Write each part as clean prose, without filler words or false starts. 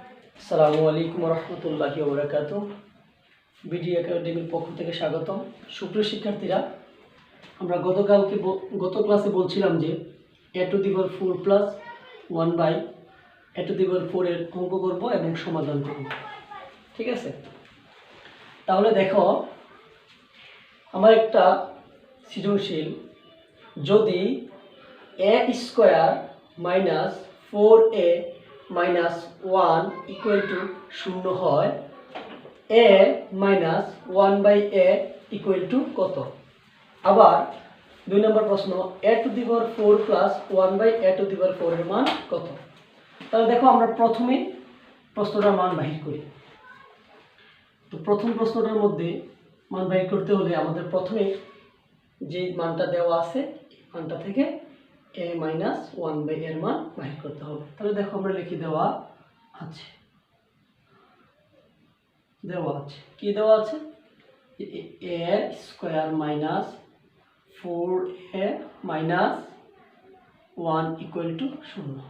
আসসালামু আলাইকুম রহমতুল্লাহি ওয়া বারাকাতুহু। বিডি একাডেমির পক্ষ থেকে স্বাগতম। সুপ্রিয় শিক্ষার্থীরা, আমরা গত ক্লাসে বলছিলাম যে a⁴ প্লাস 1/a⁴ এর অঙ্ক করব এবং সমাধান করব। ঠিক আছে, তাহলে দেখো, আমার একটা সৃজনশীল, যদি a² minus 4a minus 1 equal to 0 হয়, a minus 1/a equal to কত? আবার 2 নম্বর প্রশ্ন, a⁴ প্লাস 1/a⁴ এর মান কত? তাহলে দেখো, আমরা প্রথমে প্রশ্নটার মান বাহির করি। তো প্রথম প্রশ্নটার মধ্যে মান বাহির করতে হলে আমাদের প্রথমে যে মানটা দেওয়া আছে মানটা থেকে a মাইনাস 1/a এর মান বাহির করতে হবে। তাহলে দেখো, আমরা লিখি দেওয়া আছে কি দেওয়া আছে? a² minus 4a minus 1 equal to 0।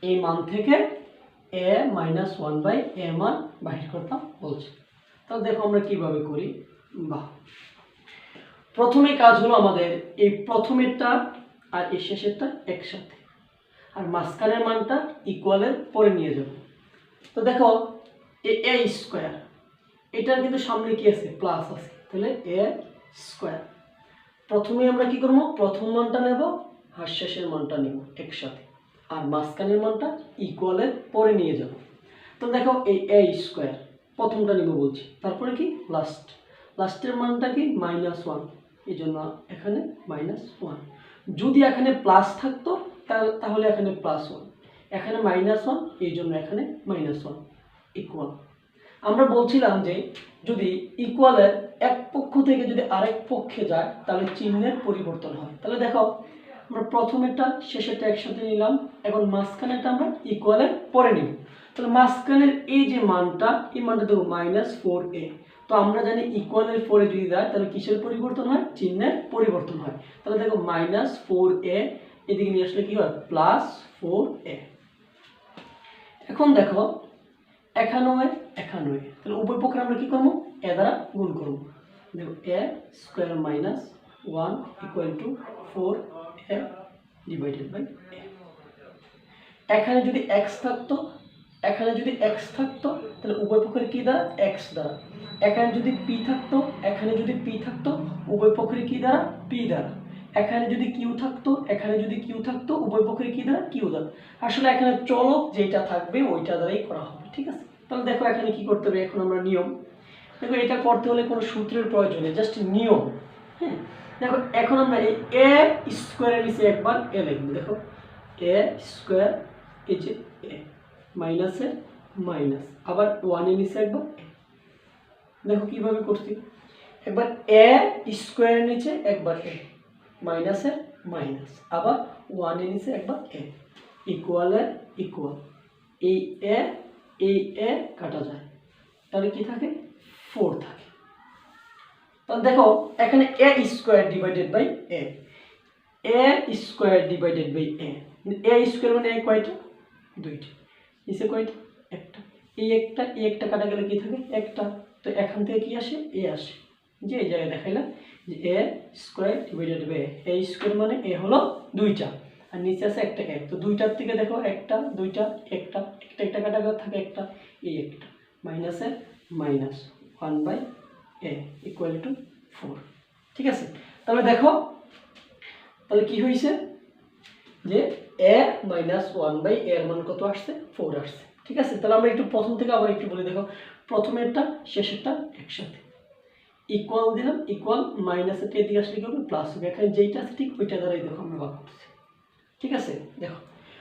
এই মান থেকে a মাইনাস 1/a মান বাহির করতাম বলছে। তাহলে দেখো আমরা কিভাবে করি। প্রথমে কাজ হলো আমাদের এই প্রথমেরটা আর এই শেষেরটা একসাথে, আর মাঝখানের মানটা ইকুয়ালের পরে নিয়ে যাব। তো দেখো, a² এটার কিন্তু সামনে কি আছে? প্লাস আছে, তাহলে a²। প্রথমে আমরা কি করব? প্রথম মানটা নেব আর শেষের মানটা নেব একসাথে, আর মাঝখানের মানটা ইকুয়ালের পরে নিয়ে যাব। তো দেখো, এই a² প্রথমটা নিব বলছি, তারপরে কি লাস্টের মানটা কি? -1, এই জন্য এখানে -1। যদি এখানে প্লাস থাকতো তাহলে এখানে +1, এখানে -1, এই জন্য এখানে -1 ইকুয়াল। আমরা বলছিলাম যে যদি ইকুয়ালের এক পক্ষ থেকে যদি আরেক পক্ষে যায় তাহলে চিহ্নের পরিবর্তন হয়। তাহলে দেখো, আমরা প্রথমেরটা শেষেরটা একসাথে নিলাম, এখন মাঝখানেরটা আমরা ইকুয়ালের পরে নিব। তাহলে মাঝখানের এই যে মানটা, এই মানটা দেখো -4a। তো আমরা জানি ইকুয়ালের পরে যদি যায় তাহলে কিসের পরিবর্তন হয়? চিহ্নের পরিবর্তন হয়। তাহলে দেখো, -4a এদিকে নিয়ে আসলে কি হয়? +4a। এখন দেখো, 91, তাহলে উভয় পক্ষে আমরা কি করব? a দ্বারা গুণ করব। দেখো, a² minus 1 equal to 4a divided by a। এখানে যদি x থাকতো তাহলে উভয় পক্ষের কি দ্বারা? x দ্বারা। এখানে যদি p থাকতো উভয় পক্ষের কি দ্বারা? p দ্বারা। এখানে যদি q থাকতো উভয় পক্ষের কি দ্বারা? q দ্বারা। আসলে এখানে চলক যেটা থাকবে ওইটা দ্বারাই করা হবে। ঠিক আছে, তাহলে দেখো এখানে কি করতে হবে? এখন আমরা নিয়ম দেখো, এটা করতে হলে কোনো সূত্রের প্রয়োজন নেই, জাস্ট নিয়ম। হ্যাঁ, দেখো এখন আমরা এই a² এর নিচে একবার a লিখব। দেখো, a² এই যে a মাইনাসের মাইনাস, আবার 1 এর নিচে একবার a। দেখো কিভাবে করছি, একবার a² এর নিচে একবার a মাইনাসের মাইনাস, আবার 1 এর নিচে একবার a, ইকুয়ালের ইকুয়াল। এই a কাটা যায়, তাহলে কি থাকে? 4 থাকে। তাহলে দেখো, এখানে a² divided by a, a² divided by a। a² মানে কয়টা? 2টা। নিচে কয়টা? একটা। এই একটা কাটা গেলে কি থাকে? একটা। তো এখান থেকে কি আসে? a আসে, যে এই জায়গায় দেখাইলাম যে a² ডিভাইডেড বাই a² মানে a হলো 2টা, আর নিচে আছে একটা a। তো 2টার থেকে দেখো, একটা 2টা একটা কাটা গেলে থাকে একটা, এই একটা মাইনাসের মাইনাস 1/a ইকুয়াল টু 4। ঠিক আছে, তাহলে দেখো, তাহলে কি হয়েছে যে a মাইনাস 1/a এর মান কত আসছে? 4 আসছে। ঠিক আছে, তাহলে আমরা একটু প্রথম থেকে আবার একটু বলি। দেখো, প্রথমেরটা শেষেরটা একসাথে ইকুয়াল দিলাম, ইকুয়াল মাইনাসেরটা এদিকে আসলে কি হবে? প্লাস হবে। এখানে যেইটা আছে ঠিক ওইটা দ্বারাই দেখো আমরা ভাগ করছি। ঠিক আছে, দেখো,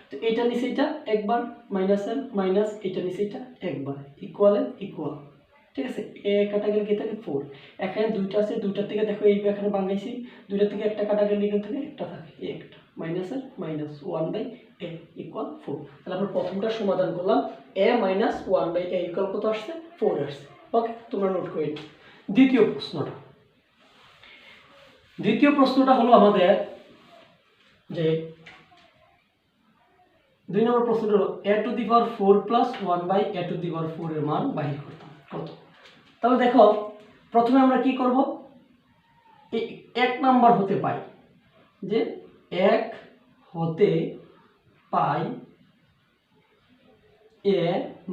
তো এটা নিচে এটা একবার মাইনাসের মাইনাস, এটা নিচে এটা একবার, ইকুয়ালের ইকুয়াল। ঠিক আছে, এ কাটা গেলে কি থাকে? 4। এখানে 2টা আছে, 2টার থেকে দেখো এই এখানে বাঙাইছি, 2টার থেকে একটা কাটা গেলে এখান থেকে একটা থাকে, এই একটা মাইনাসের মাইনাস 1/a ইকুয়াল 4। তাহলে আমরা প্রথমটা সমাধান করলাম, a মাইনাস 1/a ইকুয়াল কত আসছে? 4 আসছে। ওকে, তোমরা নোট করে নিও। দ্বিতীয় প্রশ্নটা হলো আমাদের যে 2 নম্বর প্রশ্নটা হলো a to the power 4 plus 1 by a to the power 4 এর মান বাহির করতাম কত। তাহলে দেখো প্রথমে আমরা কি করব, এই 1 নাম্বার হতে পাই যে 1 হতে পাই a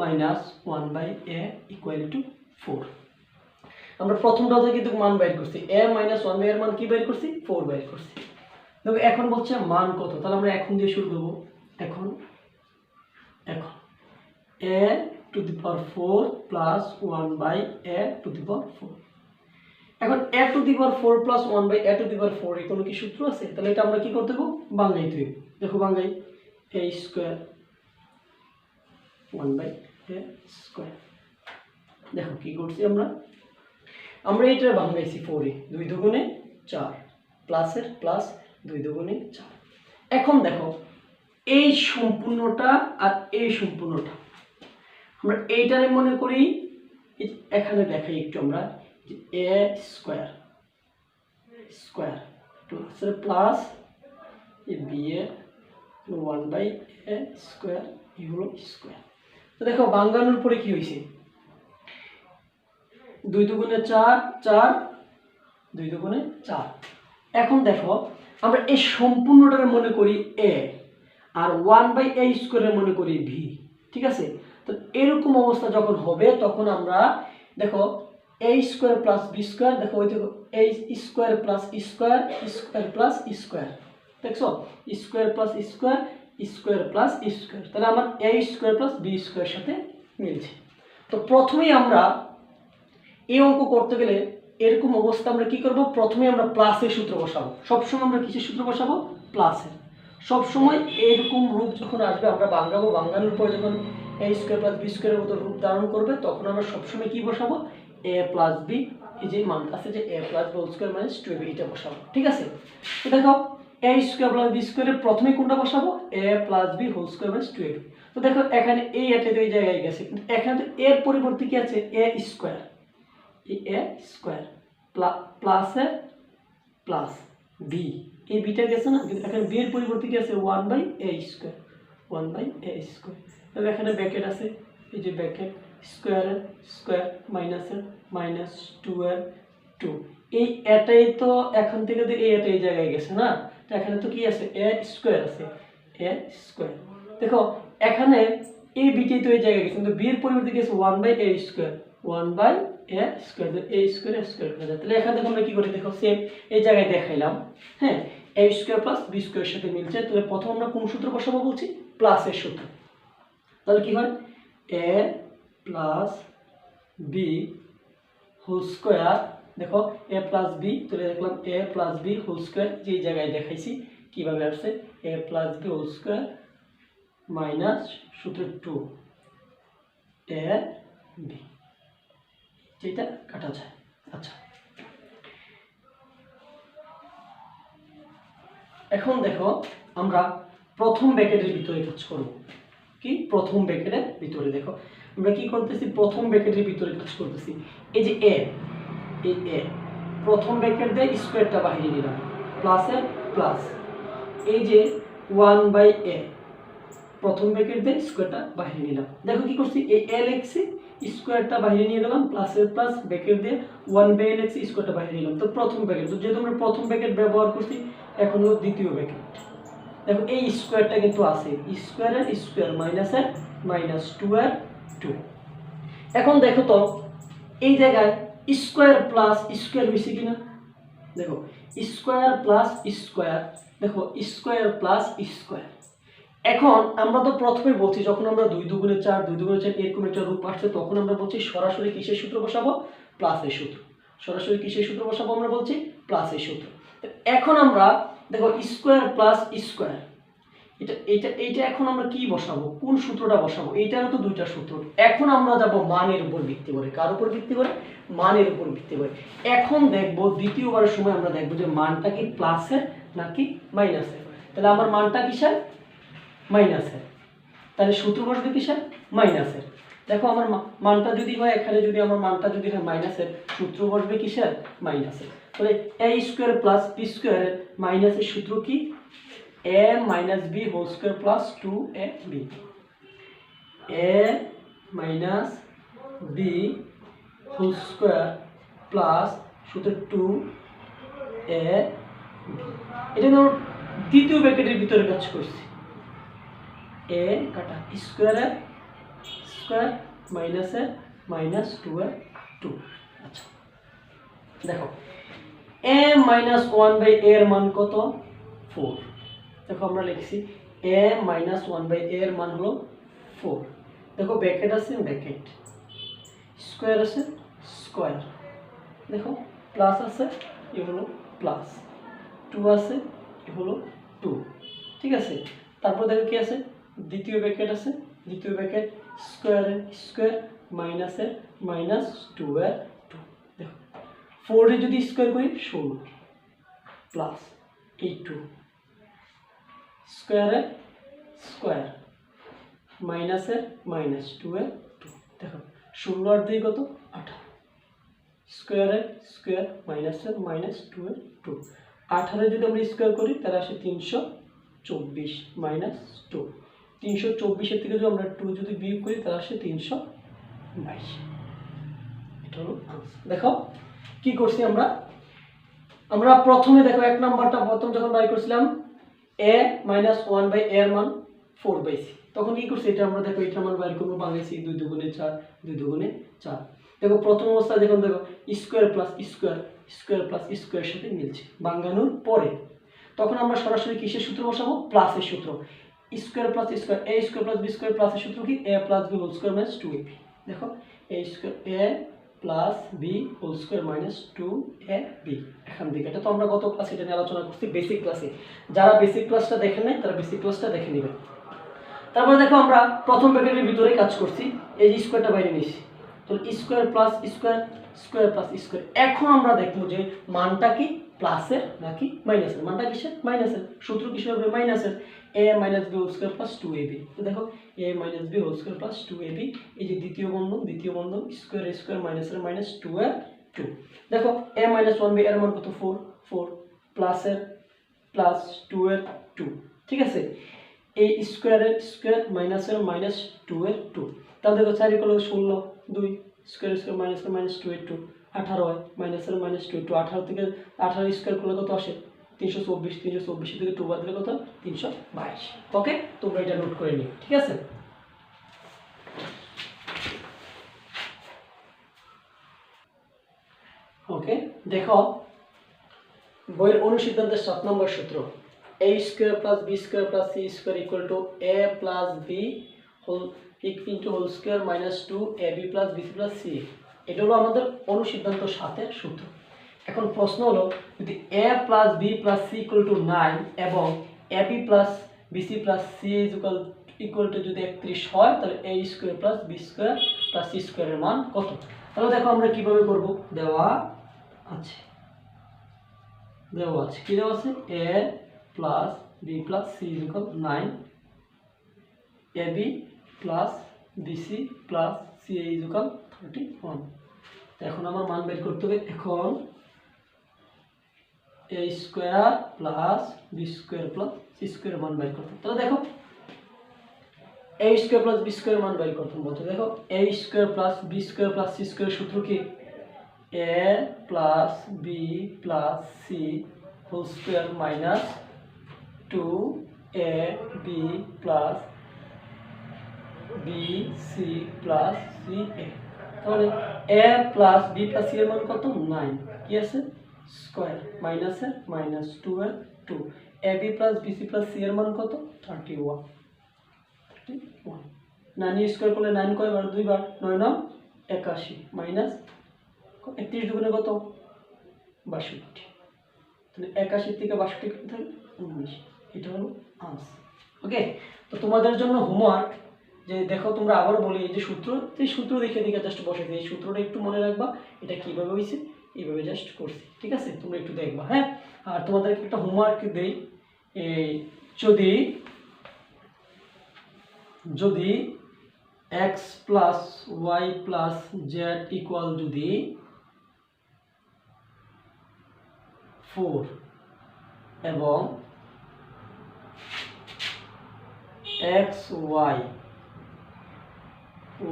minus 1 by a equal to 4। আমরা প্রথমটাতে কিন্তু মান বাইর করছি, a মাইনাস 1 বাই এর মান কি বাইর করছি, 4 বাইর করছি। দেখো এখন বলছে মান কত, তাহলে আমরা এখন দিয়ে শুরু করব। এখন a to the power 4 plus 1 by a to the power 4। এখন a to the power 4 plus 1 by a to the power 4 এর কোনো কি সূত্র আছে? তাহলে এটা আমরা কি করতে হবে, বাংলাইতে হবে। দেখো বাংলাই a square 1 by a square. দেখো কি করছি আমরা এটা ভাঙাইছি 4 এ, 2 দুগুণে 4 প্লাসের প্লাস 2 দুগুণে 4। এখন দেখো এই সম্পূর্ণটা আর এই সম্পূর্ণটা আমরা এইটারে মনে করি, এখানে দেখাই একটু আমরা যে a স্কয়ার প্লাস b এ 1 বাই a স্কয়ার ইউরো স্কয়ার। তো দেখো ভাঙানোর পরে কি হয়েছে, 2 দুগুণে 4 4 2 দুগুণে 4। এখন দেখো আমরা এই সম্পূর্ণটাকে মনে করি a আর 1 বাই a স্কয়ারের মনে করি b, ঠিক আছে। তো এরকম অবস্থা যখন হবে তখন আমরা দেখো a square plus b square, দেখো ওই দেখো a square plus square plus square, দেখছো square plus square plus square, তাহলে আমার a স্কয়ার প্লাস b স্কয়ারের সাথে মিলছে। তো প্রথমেই আমরা এই অঙ্ক করতে গেলে এরকম অবস্থা আমরা কি করব, প্রথমে আমরা প্লাসের সূত্র বসাবো। সবসময় আমরা কিসের সূত্র বসাবো, প্লাসের। সবসময় এরকম রূপ যখন আসবে আমরা ভাঙাবো, ভাঙানোর পর যখন a স্কয়ার প্লাস b স্কয়ারের মতো রূপ ধারণ করবে তখন আমরা সবসময় কি বসাবো, a প্লাস b, এই যে মানটা আছে যে a plus b whole square minus 2b এটা বসাবো, ঠিক আছে। তো দেখো a স্কয়ার প্লাস b স্কয়ারের প্রথমে কোনটা বসাবো, a plus b whole square minus 2b। তো দেখো এখানে এই এটা তো এই জায়গায় গেছে, কিন্তু এখানে তো এর পরিবর্তে কি আছে, a স্কয়ার, এই a স্কয়ার প্লাসের প্লাস b, এই বিটা গেছে না, কিন্তু এখানে b এর পরিবর্তে কি আছে 1 by a square, 1 by a square. তাহলে এখানে ব্র্যাকেট আছে, এই যে ব্র্যাকেট স্কয়ারের স্কয়ার মাইনাসের মাইনাস 2 এর 2, এই এটাই তো এখান থেকে তো এই এটাই জায়গায় গেছে না, তো এখানে তো কি আছে a স্কয়ার আছে, a স্কয়ার। দেখো এখানে এই বিটাই তো এই জায়গায় গেছে, কিন্তু b এর পরিবর্তে গেছে 1 by a square, 1 by a square, a square square হয়ে যায়। তাহলে এখানে দেখো আমরা কি করি, দেখো সেম এই জায়গায় দেখাইলাম, হ্যাঁ a স্কয়ার প্লাস b স্কয়ারের সাথে মিলছে। তাহলে প্রথম আমরা কোন সূত্র বসাবো বলছি, প্লাসের সূত্র। তাহলে কি হয় a plus b whole square, দেখো a প্লাস b, তাহলে দেখলাম a plus b whole square, যে জায়গায় দেখাইছি কিভাবে আসছে a plus b whole square minus সূত্র 2 a b, যেটা কাটা যায়। আচ্ছা এখন দেখো আমরা প্রথম ব্র্যাকেটের ভিতরে কাজ করব। কি প্রথম ব্র্যাকেটের ভিতরে দেখো আমরা কি করতেছি, প্রথম ব্র্যাকেটের ভিতরে কাজ করতেছি। এই যে a, এই a প্রথম ব্র্যাকেট দিয়ে স্কয়ারটা বাইরে নিলাম, প্লাসের প্লাস, এই যে 1 বাই a প্রথম ব্র্যাকেট দিয়ে স্কয়ারটা বাইরে নিলাম। দেখো কি করছি, এই a লিখছি, স্কয়ারটা বাইরে নিয়ে গেলাম, প্লাসের প্লাস ব্র্যাকেট দিয়ে 1 বাই a লিখছি, স্কয়ারটা বাইরে নিলাম। তো প্রথম ব্র্যাকেট, তো যেহেতু আমরা প্রথম ব্র্যাকেট ব্যবহার করছি এখন হলো দ্বিতীয় ব্র্যাকেট। দেখো এই স্কয়ারটা কিন্তু আছে, স্কয়ারের স্কয়ার মাইনাসের মাইনাস 2 এর 2। এখন দেখো তো এই জায়গায় স্কয়ার প্লাস স্কয়ার হইছে কিনা, দেখো স্কয়ার প্লাস স্কয়ার, দেখো স্কয়ার প্লাস স্কয়ার। এখন আমরা তো প্রথমে বলছি যখন আমরা 2 দুগুণে 4 2 দুগুণে 4 এরকম একটা রূপ আসছে তখন আমরা বলছি সরাসরি কিসের সূত্র বসাবো, প্লাসের সূত্র। সরাসরি কিসের সূত্র বসাবো, আমরা বলছি প্লাসের সূত্র। এখন আমরা দেখো স্কয়ার প্লাস স্কয়ার, এটা এখন আমরা কি বসাবো, কোন সূত্রটা বসাবো, এইটারও তো দুইটা সূত্র। এখন আমরা যাব মানের উপর ভিত্তি করে, কার উপর ভিত্তি করে, মানের উপর ভিত্তি করে। এখন দেখবো দ্বিতীয়বারের সময় আমরা দেখবো যে মানটা কি প্লাসের নাকি মাইনাসের। তাহলে আমার মানটা কিসের, মাইনাসের, তাহলে সূত্র বসবে কিসের, মাইনাসের। দেখো আমার মানটা যদি হয়, এখানে যদি আমার মানটা যদি হয় মাইনাসের, সূত্র বসবে কিসের, মাইনাসের। তাহলে a স্কয়ার প্লাস b স্কয়ারের মাইনাসের সূত্র কি, a minus B whole square plus 2ab, a minus B whole square plus শুধু 2a, এটা ধরো দ্বিতীয় ব্র্যাকেটের ভিতরে কাজ করছি, a কাটা স্কোয়ারের স্কোয়ার মাইনাসের মাইনাস 2 2। আচ্ছা দেখো a মাইনাস 1/a এর মান কত? 4। দেখো আমরা লিখছি a মাইনাস 1/a এর মান হলো 4। দেখো ব্র্যাকেট আছে, ব্র্যাকেট, স্কোয়ার আছে, স্কোয়ার, দেখো প্লাস আছে, এ হলো প্লাস, 2 আছে, এ হলো 2, ঠিক আছে। তারপর দেখো কি আছে, দ্বিতীয় ব্র্যাকেট আছে, দ্বিতীয় ব্র্যাকেট স্কোয়ারের স্কোয়ার মাইনাসের মাইনাস 2 এর 2। দেখো 4 এ যদি স্কোয়ার করি 16 প্লাস এই 2 স্কোয়ারের স্কোয়ার মাইনাসের মাইনাস 2 এর 2। দেখো 16 আর 2 কত? 18, স্কোয়ারের স্কোয়ার মাইনাসের মাইনাস 2 এর 2। 18 যদি আমরা স্কোয়ার করি তাহলে আসে 324 মাইনাস 2। 324 থেকে যদি আমরা 2 যদি বিয়োগ করি তাহলে আসে 322। এটা হলো আনসার। দেখো কি করছি আমরা, আমরা প্রথমে দেখো এক নাম্বারটা প্রথম যখন বাই করছিলাম a মাইনাস 1/a এর মান 4 পাইছি, তখন কি করছি, এটা আমরা দেখো এটা মান বাইর করবো, বাঙাইছি 2 দুগুণে 4, 2 দুগুণে 4। দেখো প্রথম অবস্থায় দেখুন, দেখো square plus square, square plus স্কোয়ারের সাথে মিলছে, বাঙ্গানোর পরে তখন আমরা সরাসরি কিসের সূত্র বসাবো? প্লাসের সূত্র। Square plus square, a square plus B square প্লাসের সূত্র কি? a plus B whole square minus 2ab। দেখো a square a plus B whole square minus 2ab এখান থেকে। এটা তো আমরা গত ক্লাসে এটা নিয়ে আলোচনা করছি বেসিক ক্লাসে, যারা বেসিক ক্লাসটা দেখেন নাই তারা বেসিক ক্লাসটা দেখে নেবেন। তারপরে দেখো আমরা প্রথম ব্র্যাকেটের ভিতরে কাজ করছি, এই যে স্কোয়ারটা বাইরে নিয়েছি, তো square plus square, square plus square. এখন আমরা দেখবো যে মানটা কি প্লাসের নাকি মাইনাসের। মানটা কিসের? মাইনাসের। সূত্র কিসের হবে? মাইনাসের। a minus B whole square plus 2ab। তো দেখো a minus B whole square plus 2ab, এই যে দ্বিতীয় বন্ধন, দ্বিতীয় বন্ধন স্কোয়ার স্কোয়ার মাইনাসের মাইনাস 2 এর 2। দেখো a মাইনাস 1/a এর মান কত? 4, 4 প্লাসের প্লাস 2 এর 2, ঠিক আছে। এই স্কোয়ারের স্কোয়ার মাইনাসের মাইনাস 2 এর 2। তাহলে দেখো 4 = 16, 2 স্কোয়ার স্কোয়ার মাইনাসের মাইনাস 2 এর 2, 18 হয়, মাইনাসের মাইনাস 2 2, 18 থেকে 18 স্কোয়ার করলে কত আসে? 324, 324 থেকে 2 বাদ দিলে কত? 322। ওকে, তোমরা এটা নোট করে নিও, ঠিক আছে। ওকে দেখো বইয়ের অনুসিদ্ধান্তের 7 নম্বর সূত্র, a square plus B square plus C square equal to a plus B whole into whole square minus 2ab plus BC plus C. এটা হলো আমাদের অনুসিদ্ধান্ত 7-এর সূত্র। এখন প্রশ্ন হলো, যদি a plus B plus C equal to 9 এবং ab plus BC plus C equal to যদি 31 হয়, তাহলে a square plus B square plus C স্কোয়ারের মান কত? তাহলে দেখো আমরা কিভাবে করব, দেওয়া আছে, দেওয়া আছে, কি দেওয়া আছে? a plus B plus C equal 9, ab plus BC plus C equal 31। এখন আমার মান বের করতে হবে। এখন a square plus B square plus C square মান বের করতে হবে। তাহলে দেখো a square plus B square মান বের করতে বলতে, দেখো a square plus B square plus C square সূত্র কি? a plus B plus C whole square minus 2ab plus B C plus C এ। তাহলে a plus B plus C এর মান কত? 9, কি আছে? স্কোয়ার মাইনাসের মাইনাস 2 এর 2। ab plus BC plus C এর মান কত? 31, 31। 9 স্কোয়ার করলে 9 কয়বার? 2 বার, 9 9 81 মাইনাস 31 দুগুণে কত? 62। তাহলে 81 থেকে 62 কত থাকে? 19। এটা হলো আনসার। ওকে, তো তোমাদের জন্য হোমওয়ার্ক, যে দেখো তোমরা আবার বলি, এই যে সূত্র, এই সূত্র দেখে দেখে জাস্ট বসে দিই, এই সূত্রটা একটু মনে রাখবা, এটা কিভাবে হয়েছে, এইভাবে জাস্ট করছি, ঠিক আছে। তোমরা একটু দেখবা, হ্যাঁ। আর তোমাদেরকে একটা হোমওয়ার্ক দেই, যদি যদি x plus Y plus Z equal যদি 4 এবং এক্স ওয়াই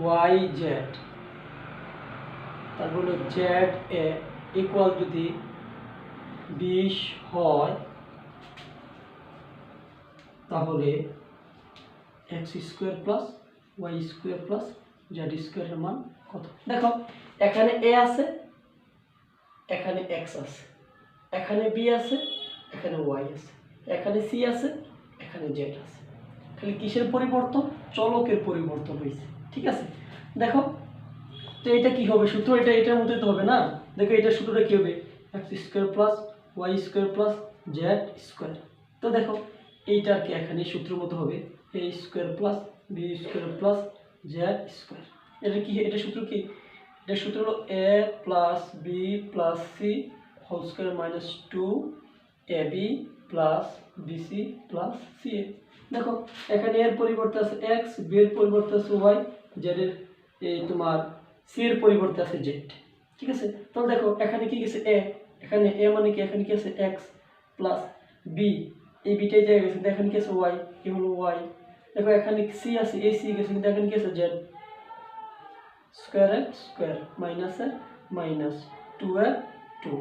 ওয়াই জেড, তারপর হলো জেড এ ইকুয়াল যদি 20 হয় তাহলে X square plus Y square plus Z স্কোয়ারের মান কত? দেখো এখানে এ আছে, এখানে এক্স আছে, এখানে বি আছে, এখানে ওয়াই আছে, এখানে সি আছে, এখানে জেড আছে। খালি কিসের পরিবর্তন? চলকের পরিবর্তন হয়েছে। ঠিক আছে, দেখো তো এটা কি হবে সূত্র? এটার মধ্যে তো হবে না। দেখো এটা সূত্রটা কি হবে? X square plus Y square plus z square. তো দেখো এইটার কি এখানে সূত্রের মতো হবে a square plus B square plus z square. এটা কি? এটা সূত্র কি? এটা সূত্র হলো a plus B plus C whole square minus 2ab plus BC plus C a. দেখো এখানে এর পরিবর্তে আছে এক্স, বি এর পরিবর্তে আছে ওয়াই, জেড এর এই তোমার সি এর পরিবর্তে আছে জেড। ঠিক আছে, তাহলে দেখো এখানে কি গেছে এ, এখানে এ মানে কি? এখানে কি আছে এক্স প্লাস বি, এই বিটাই জায়গায় গেছে, কিন্তু এখানে কি আছে ওয়াই, কি হলো ওয়াই। দেখো এখানে সি আছে, এই সি গেছে, কিন্তু এখানে কি আছে জেড। স্কোয়ার এর স্কোয়ার মাইনাস এর মাইনাস 2 এর 2।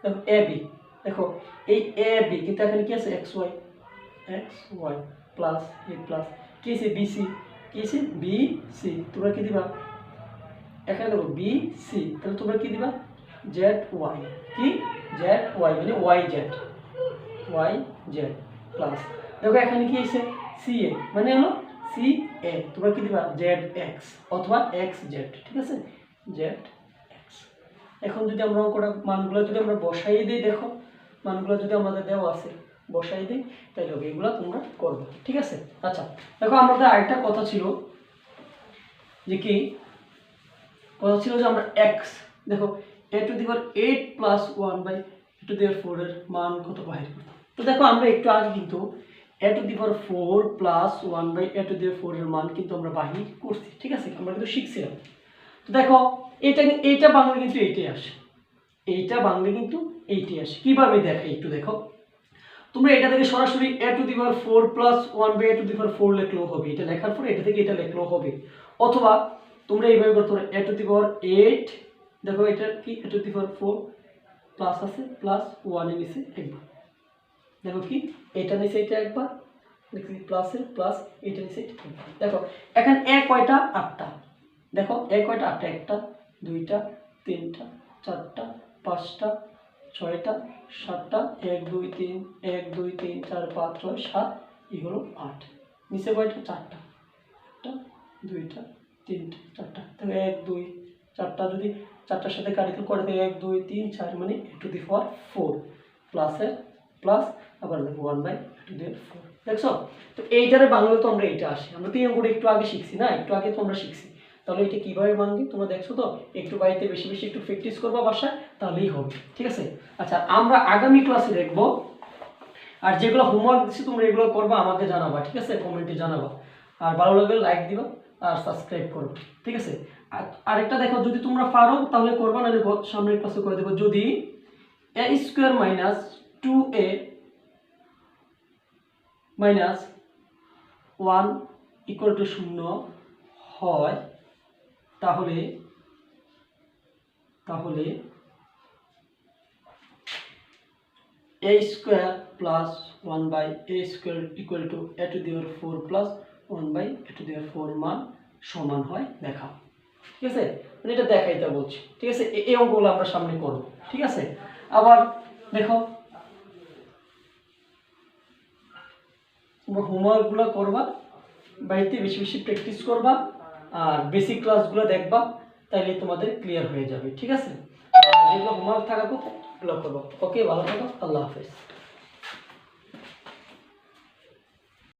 দেখো এ বি, দেখো এই এ বি, কিন্তু এখানে কি আছে এক্স ওয়াই প্লাস এ প্লাস কি আছে বি সি, কি আছে বি সি। তোমরা কি দিবা? এখানে দেখো বি সি, তাহলে তোমরা কি দিবা? জেড ওয়াই, কি জেড ওয়াই মানে ওয়াই জেড প্লাস দেখো এখানে কি আছে সি এ মানে হলো সি এ, তোমরা কি দিবা? জেড এক্স অথবা এক্স জেড। ঠিক আছে, জেড এক্স। এখন যদি আমরা অঙ্কটা মানগুলো যদি আমরা বসাই দিই, দেখো মানগুলো যদি আমাদের দেওয়া আছে বসাই দিই, তাহলে হবে এগুলো তোমরা করবে। ঠিক আছে, আচ্ছা দেখো আমাদের আরেকটা কথা ছিল যে কি কথা ছিল যে আমরা এক্স, দেখো a to the power 8 plus 1 by a to the power 4 এর মান কত বাহির করতাম। তো দেখো আমরা একটু আগে কিন্তু a to the power 4 plus 1 by a to the power 4 এর মান কিন্তু আমরা বাহির করছি। ঠিক আছে, আমরা কিন্তু শিখছিলাম। তো দেখো এইটা বাংলা কিন্তু এইটাই আসে, এইটা বাংলা কিন্তু এইটাই আসে। কিভাবে দেখে একটু দেখো, তোমরা এটা থেকে সরাসরি a to the power 4 plus 1 by a to the power 4 লিখলেও হবে, এটা লেখার পরে এটা থেকে এটা লিখলেও হবে। অথবা তোমরা এইভাবে করতে পারো এ টু দি পাওয়ার 8, দেখো এটা কি এ টু দি পাওয়ার 4 প্লাস আছে প্লাস 1 এর নিচে একবার, দেখো কি এটা নিচে এটা একবার দেখি প্লাসের প্লাস এটা নিচে একবার। দেখো এখানে এ কয়টা? 8টা। দেখো এ কয়টা? 8টা, একটা দুইটা তিনটা চারটা পাঁচটা ছয়টা সাতটা 1 2 3 1 2 3 4 5 6 7, এই হলো 8। নিচে কয়টা? 4টা, একটা দুইটা তিনটা চারটা। তাহলে 1 2 4টা যদি 4টার সাথে কাটিং করে দেয় 1 2 3 4 মানে এ টু দি পাওয়ার 4 প্লাসের প্লাস আবার 1 by a to the power 4। দেখছো তো এইটারে বাংলা তো আমরা এইটা আসে, আমরা তো এই অঙ্কটা একটু আগে শিখছি না, একটু আগে তো আমরা শিখছি। তাহলে এটা কিভাবে ভাঙবে তোমরা দেখছো তো, একটু বাড়িতে বেশি বেশি একটু প্র্যাকটিস করবা বাসায়, তাহলেই হবে। ঠিক আছে, আচ্ছা আমরা আগামী ক্লাসে দেখবো, আর যেগুলো হোমওয়ার্ক দিচ্ছি তোমরা এগুলো করবা, আমাকে জানাবা। ঠিক আছে, কমেন্টে জানাবা, আর ভালো লাগলে লাইক দিবা আর সাবস্ক্রাইব করবা। ঠিক আছে, আরেকটা দেখো যদি তোমরা পারো তাহলে করবা, নাহলে সামনের ক্লাসে করে দেবো। যদি a square minus 2a minus 1 equal to 0 হয় তাহলে a square plus 1 by a square equal to a to the power 4 plus 1 by a to the power 4 মান সমান হয় দেখাও। ঠিক আছে, মানে এটা দেখাইতে বলছি। ঠিক আছে, এই অঙ্কগুলো আমরা সামনে করব। ঠিক আছে, আবার দেখো তোমরা হোমওয়ার্কগুলো করবা, বাড়িতে বেশি বেশি প্র্যাকটিস করবা, আর বেসিক ক্লাসগুলো দেখবা, তাইলে তোমাদের ক্লিয়ার হয়ে যাবে। ঠিক আছে, যেগুলো হোমওয়ার্ক থাকা কথা এগুলো করবা। ওকে, ভালো থাকো, আল্লাহ হাফেজ।